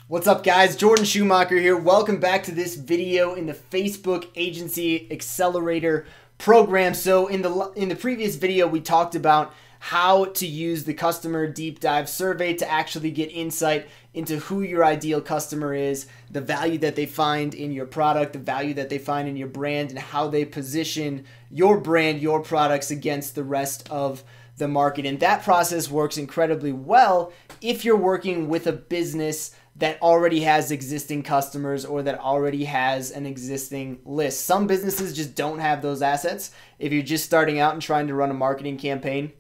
What's up, guys? Jordan Schumacher here. Welcome back to this video in the Facebook Agency Accelerator program. So in the previous video, we talked about how to use the customer deep dive survey to actually get insight into who your ideal customer is, the value that they find in your product, the value that they find in your brand, and how they position your brand, your products against the rest of the market. And that process works incredibly well if you're working with a business that already has existing customers or that already has an existing list. Some businesses just don't have those assets. If you're just starting out and trying to run a marketing campaign,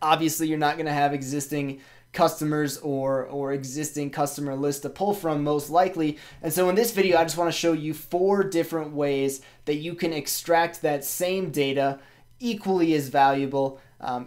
obviously you're not going to have existing customers or existing customer list to pull from, most likely. And so in this video, I just want to show you 4 different ways that you can extract that same data, equally as valuable,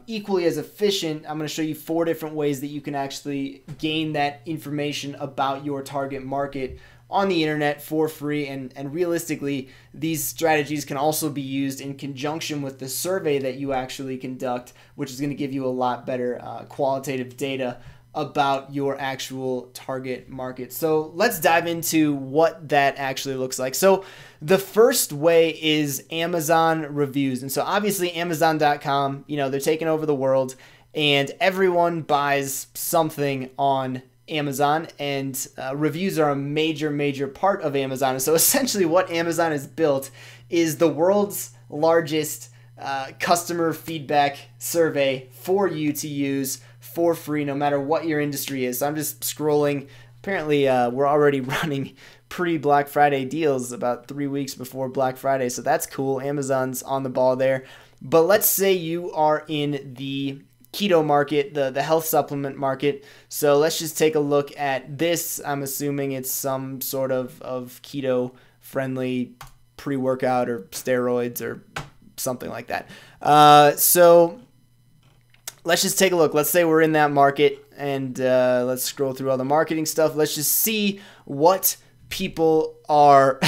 equally as efficient. I'm going to show you 4 different ways that you can actually gain that information about your target market on the internet for free. And realistically, these strategies can also be used in conjunction with the survey that you actually conduct, which is going to give you a lot better qualitative data about your actual target market. So let's dive into what that actually looks like. So the first way is Amazon reviews. And so obviously Amazon.com, they're taking over the world and everyone buys something on Amazon, and reviews are a major part of Amazon. And so essentially what Amazon has built is the world's largest customer feedback survey for you to use for free, no matter what your industry is. So I'm just scrolling. Apparently, we're already running pre-Black Friday deals about 3 weeks before Black Friday. So that's cool. Amazon's on the ball there. But let's say you are in the keto market, the health supplement market. So let's just take a look at this. I'm assuming it's some sort of keto-friendly pre-workout or steroids or something like that. So let's just take a look. Let's say we're in that market, and let's scroll through all the marketing stuff. Let's just see what people are...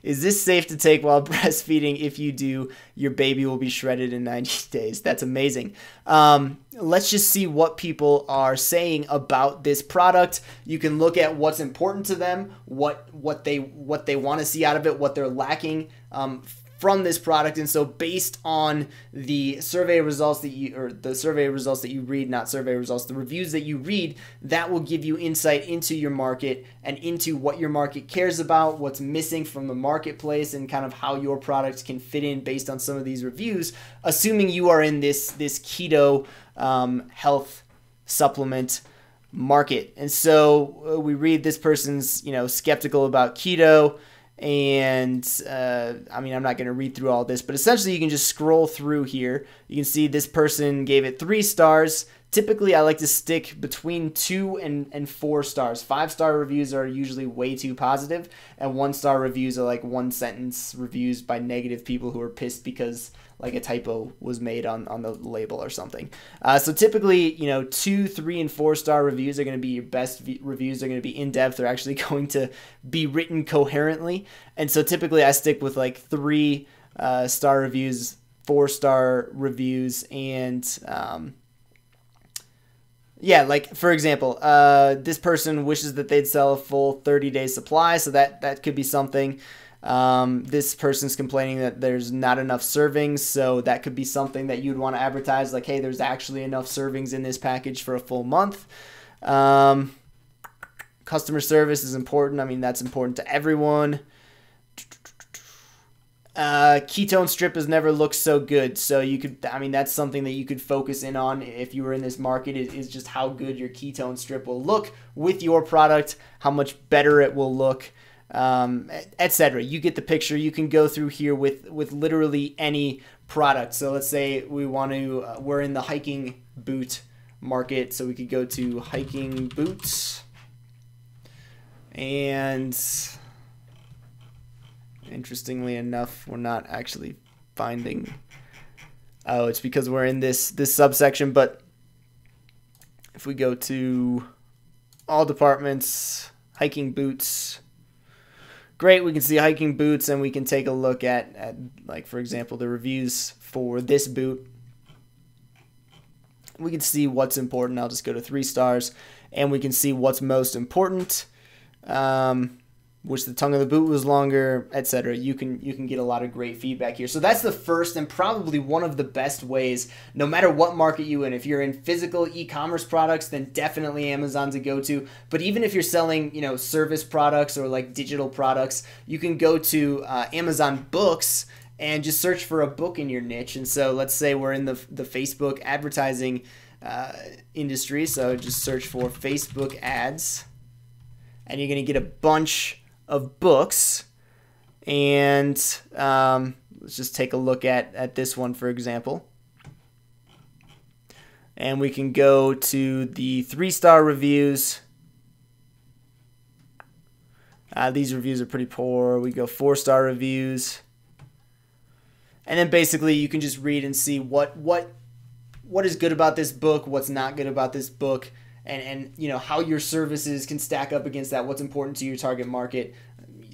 Is this safe to take while breastfeeding? If you do, your baby will be shredded in 90 days. That's amazing. Let's just see what people are saying about this product. You can look at what's important to them, what they want to see out of it, what they're lacking from this product. And so based on the survey results that you, or the survey results that you read, not survey results, the reviews that you read, that will give you insight into your market and into what your market cares about, what's missing from the marketplace, and kind of how your products can fit in based on some of these reviews, assuming you are in this keto health supplement market. And so we read this person's, skeptical about keto. And I'm not going to read through all this, but essentially you can just scroll through here. You can see this person gave it 3 stars. Typically, I like to stick between 2 and 4 stars. 5-star reviews are usually way too positive, and 1-star reviews are like 1-sentence reviews by negative people who are pissed because like a typo was made on the label or something. So typically, 2, 3, and 4-star reviews are going to be your best reviews. They're going to be in-depth. They're actually going to be written coherently. And so typically I stick with like 3-star reviews, 4-star reviews, and yeah, like for example, this person wishes that they'd sell a full 30-day supply. So that could be something. This person's complaining that there's not enough servings, so that could be something that you'd want to advertise, like, hey, there's actually enough servings in this package for a full month. Customer service is important. That's important to everyone. Ketone strip has never looked so good, so you could, that's something that you could focus in on if you were in this market, is just how good your ketone strip will look with your product, how much better it will look, etc. You get the picture. You can go through here with literally any product. So let's say we want to, we're in the hiking boot market, so we could go to hiking boots, and interestingly enough, we're not actually finding, oh, it's because we're in this subsection. But if we go to all departments, hiking boots, great, we can see hiking boots, and we can take a look at like, for example, the reviews for this boot. We can see what's important. I'll just go to 3 stars, and we can see what's most important. Which the tongue of the boot was longer, etc. You can get a lot of great feedback here. So that's the first and probably one of the best ways, no matter what market you're in. If you're in physical e-commerce products, then definitely Amazon's a go-to. But even if you're selling, service products or like digital products, you can go to Amazon Books and just search for a book in your niche. And so let's say we're in the Facebook advertising industry. So just search for Facebook ads, and you're going to get a bunch of books. And let's just take a look at this one, for example. And we can go to the 3-star reviews. These reviews are pretty poor. We go 4-star reviews. And then basically you can just read and see what is good about this book, what's not good about this book, and how your services can stack up against that, what's important to your target market,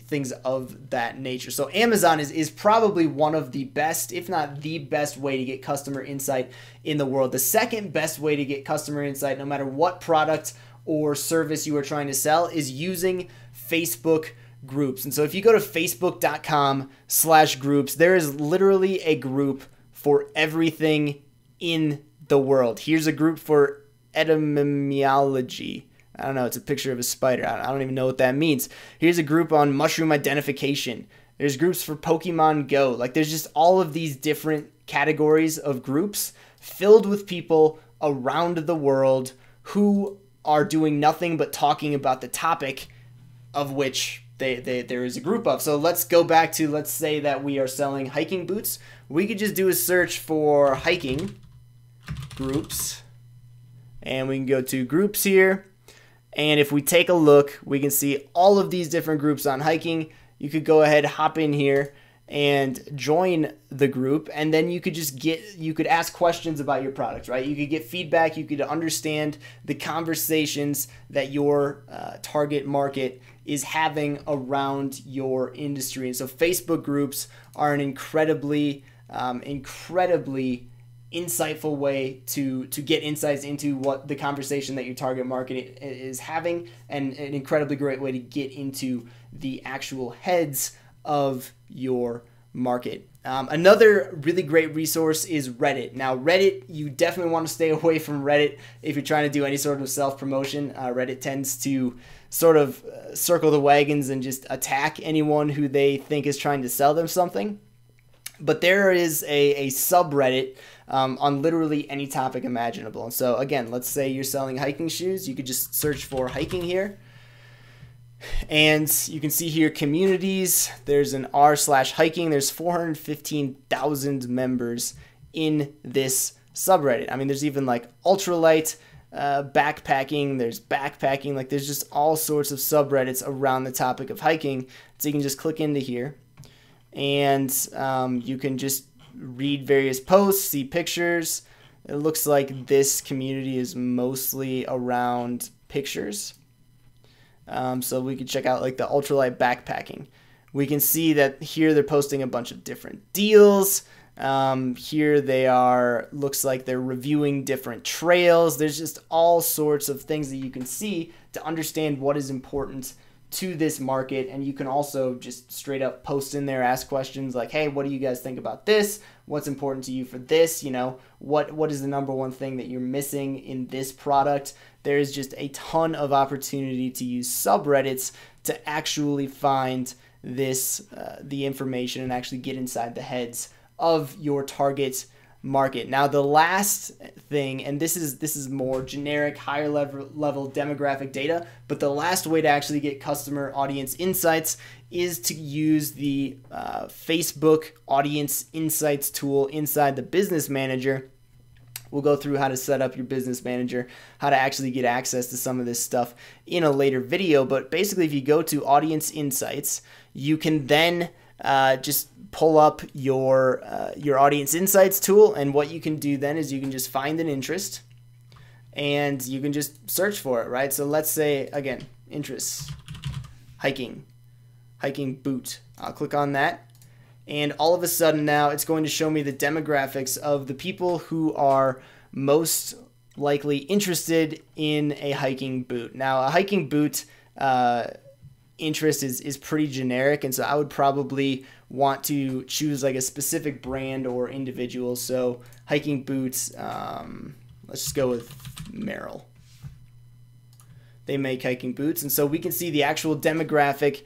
things of that nature. So Amazon is probably one of the best, if not the best way to get customer insight in the world. The second best way to get customer insight, no matter what product or service you are trying to sell, is using Facebook groups. And so if you go to facebook.com/groups, there is literally a group for everything in the world. Here's a group for etymology. I don't know. It's a picture of a spider. I don't even know what that means. Here's a group on mushroom identification. There's groups for Pokemon Go. Like, there's just all of these different categories of groups filled with people around the world who are doing nothing but talking about the topic of which there is a group of. So let's go back to, let's say that we are selling hiking boots. We could just do a search for hiking groups, and we can go to groups here. And if we take a look, we can see all of these different groups on hiking. You could go ahead, hop in here and join the group, and then you could ask questions about your product, right? You could get feedback, you could understand the conversations that your target market is having around your industry. And so Facebook groups are an incredibly insightful way to get insights into what the conversation that your target market is having, and an incredibly great way to get into the actual heads of your market. Another really great resource is Reddit. Now, Reddit, you definitely want to stay away from Reddit if you're trying to do any sort of self-promotion. Reddit tends to sort of circle the wagons and just attack anyone who they think is trying to sell them something. But there is a subreddit on literally any topic imaginable. And so again, let's say you're selling hiking shoes. You could just search for hiking here. And you can see here communities. There's an r/hiking. There's 415,000 members in this subreddit. I mean, there's even like ultralight backpacking. There's backpacking. Like, there's just all sorts of subreddits around the topic of hiking. So you can just click into here, and you can just read various posts, see pictures. It looks like this community is mostly around pictures. So we could check out like the ultralight backpacking. We can see that here they're posting a bunch of different deals. Here they are, looks like they're reviewing different trails. There's just all sorts of things that you can see to understand what is important to this market. And you can also just straight up post in there, ask questions like, hey, what do you guys think about this? What's important to you for this? What is the number one thing that you're missing in this product? There is just a ton of opportunity to use subreddits to actually find this, the information, and actually get inside the heads of your target market. Now, the last thing, and this is more generic, higher level demographic data, but the last way to actually get customer audience insights is to use the Facebook Audience Insights tool inside the Business Manager. We'll go through how to set up your Business Manager, how to actually get access to some of this stuff in a later video. But basically, if you go to Audience Insights, you can then just pull up your Audience Insights tool, and what you can do then is you can just find an interest, and you can just search for it, right? So let's say, again, interests, hiking boot. I'll click on that. And all of a sudden now it's going to show me the demographics of the people who are most likely interested in a hiking boot. Now, a hiking boot interest is pretty generic, and so I would probably want to choose like a specific brand or individual. So hiking boots, let's just go with Merrell. They make hiking boots, and so we can see the actual demographic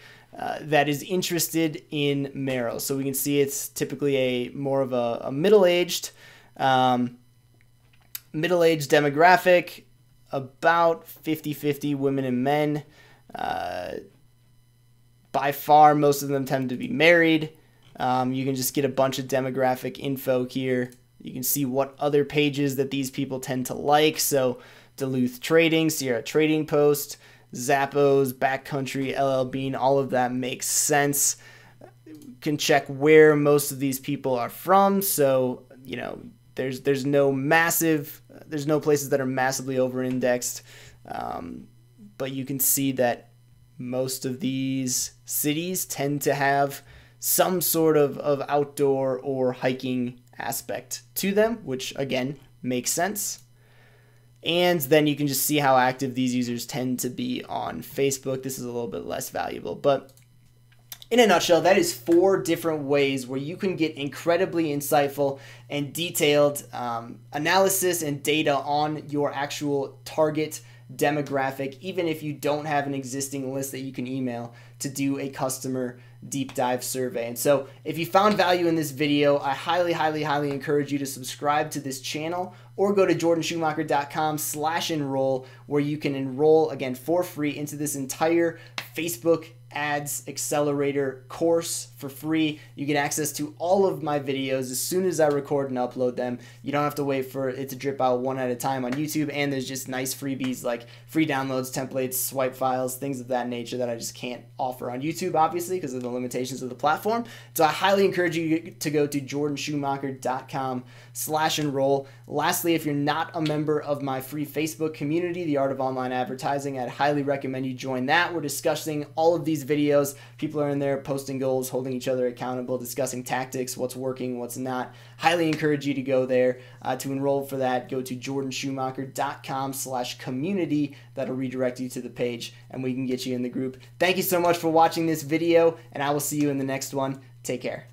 that is interested in Merrell. So we can see it's typically more of a middle-aged demographic, about 50-50 women and men. By far, most of them tend to be married. You can just get a bunch of demographic info here. You can see what other pages that these people tend to like. So Duluth Trading, Sierra Trading Post, Zappos, Backcountry, LL Bean, all of that makes sense. You can check where most of these people are from. So, you know, there's no places that are massively over-indexed. But you can see that most of these cities tend to have some sort of outdoor or hiking aspect to them, which again makes sense. And then you can just see how active these users tend to be on Facebook. This is a little bit less valuable, but in a nutshell, that is 4 different ways where you can get incredibly insightful and detailed analysis and data on your actual target demographic, even if you don't have an existing list that you can email to do a customer deep dive survey. And so if you found value in this video, I highly encourage you to subscribe to this channel or go to jordanschumacher.com/enroll, where you can enroll again for free into this entire Facebook Ads Accelerator course for free. You get access to all of my videos as soon as I record and upload them. You don't have to wait for it to drip out one at a time on YouTube, and there's just nice freebies like free downloads, templates, swipe files, things of that nature that I just can't offer on YouTube, obviously, because of the limitations of the platform. So I highly encourage you to go to jordanschumacher.com/enroll. Lastly, if you're not a member of my free Facebook community, The Art of Online Advertising, I'd highly recommend you join that. We're discussing all of these videos. People are in there posting goals, holding each other accountable, discussing tactics, what's working, what's not. Highly encourage you to go there. To enroll for that, go to jordanschumacher.com/community. That'll redirect you to the page, and we can get you in the group. Thank you so much for watching this video, and I will see you in the next one. Take care.